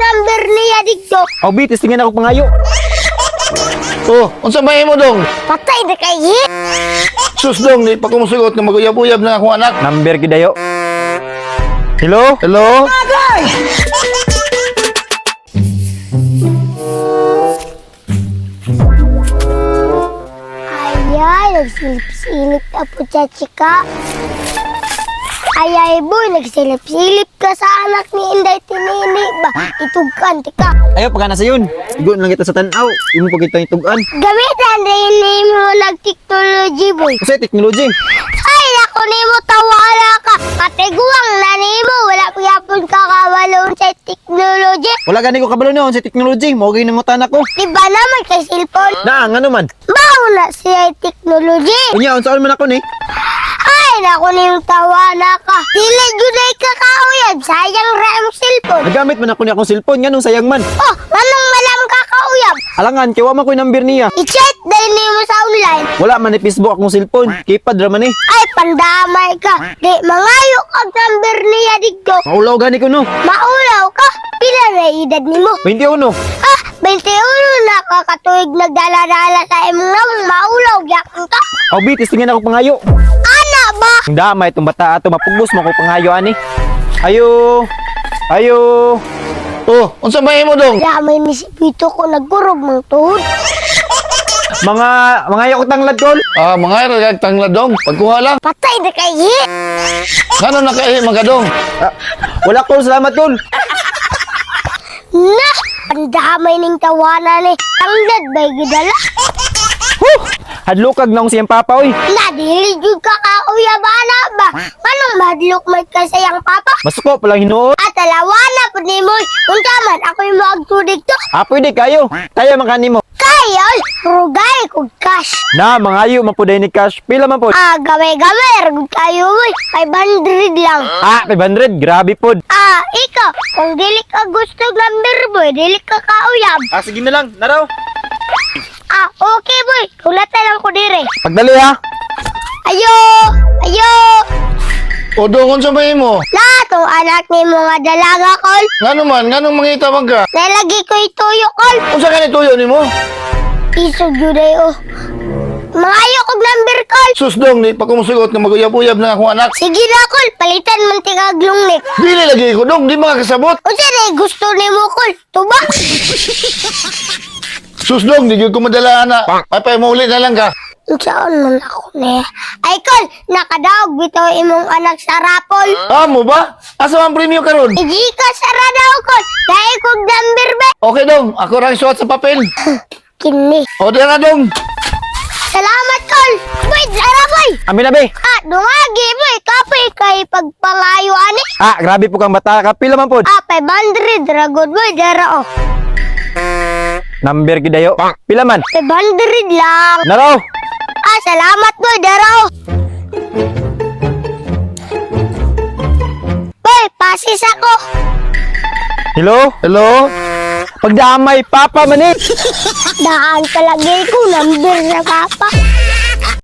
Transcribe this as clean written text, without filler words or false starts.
number niya dito. Aw, bitis tingin ako pangayo. Oh, unsa may mo dong? Patay na kayo. Sus dong, di pa ko musugot nga maguyab-uyab na akong anak. Number gidayo. Hello? Hello? Ayay, nagsilip-silip na po siya, chika. Ayay, boy, nagsilip-silip ka sa anak ni Inday Tinini ba? Itugkan, tika. Ayo, pagka na sa yun. Igo lang kita sa tanaw. Imo pa kita itugan. Gamitan rin mo nag-technology, boy. Kasi technology. Ay, naku ni mo, tawala ka. Katiguang na ni mo, wala po yapon kakawalon sa technology. Wala gani ko kabalo noon sa technology. Mo gyud nangutan ako. Diba naman kay cellphone? Na, nga naman. Bawa na siya technology. Unya, unsaon man ako ni? Ay, naku ni mo, tawala ka. Dili gunay kakauyab, sayang ra ang cellphone. Nagamit man ako ni akong cellphone nganong sayang man. Oh, anong malam kakauyab? Alangan, kay wa man ko'y number niya. I-chat dahil ni mo sa online. Wala man ni Facebook akong cellphone. Kipad ra man eh. Ay, pandamay ka. Di, mangayo ang number niya dito. Maulaw gani ko no. Maulaw ka. Pila na edad ni mo? 21. Ah, 21 na kakatuig nagdala-dala sa imong namang maulaw gyapon ka. Aw, bitis tingin ako pangayo. Ana ba? Ang damay itong bata ato mapugos mo ko pangayo ani. Ayo. Ayo. Oh, unsa may mo dong? Damay ni si Pito ko nagkurog ng tuhod. Mga ayok tanglad kol. Ah, mga iragag tanglad dong. Pagkuha lang. Patay na kayo. Ngano na kay mga dong? Ah, wala kol, salamat kol. Na, pandamay ning tawanan ni. Tanglad ba'y gidala? Hadlukag na akong siyang papa oy. Nadili jud ka kauyabana ba? Anong madlok may kasayang papa? Masuko palang hinuot. At alawana po ni mo. Unta man, ako yung magtudig to. Ah, pwede kayo. Kaya man kanimo. Kaya, rugay kong cash. Na, mangayo man po dahil ni cash. Pila man po. Ah, gamay-gamay, rugay kayo mo. 500 lang. Ah, 500. Grabe po. Ah, ikaw, kung dili ka gusto number boy, dili ka kauyab. Ah, sige na lang. Naraw. Ah, okay boy, kulatan lang ko dire. Pagdali ha. Ayo, ayo. O dong, unsa may mo? Lahat ng anak ni mga dalaga kol. Ngano man, nganong mangita man ka? Nalagi ko ituyo kol. Unsa ka ni tuyo nimo? Isog juday oh. Mangayo kog number kol. Sus dong, di pa ko musugot nga maguyab-uyab na akong anak. Sige na kol, palitan man tigaglong ni. Dili lagi ko dong, di makakasabot. Unsa na gusto ni mo kol? Tuba? Sus dong, di gyud ko madala na. Ay, mauli na lang ka. Saan man ako ni? Ay kol, nakadaog bitaw imong anak sa rapol. Amo ba? Asa man premium karon? Iji ka sa radaw kol. Dahil kog number ba? Okay dong, ako ra suot sa papel. Kini. O di na dong. Salamat kol. Boy, dara boy. Amin na be. Ah, dungagi boy. Kapoy kay pagpalayo ani. Ah, grabe po kang bata ka. Pila man po. Ah, 500 dragod boy. Dara oh. Number gidayo. Pila man. 500 lang. Naraw. Ah, salamat boy. Dara oh. Boy, pasis ako. Hello? Hello? Pagdamay, papa man eh. Daan palagi ko number sa papa.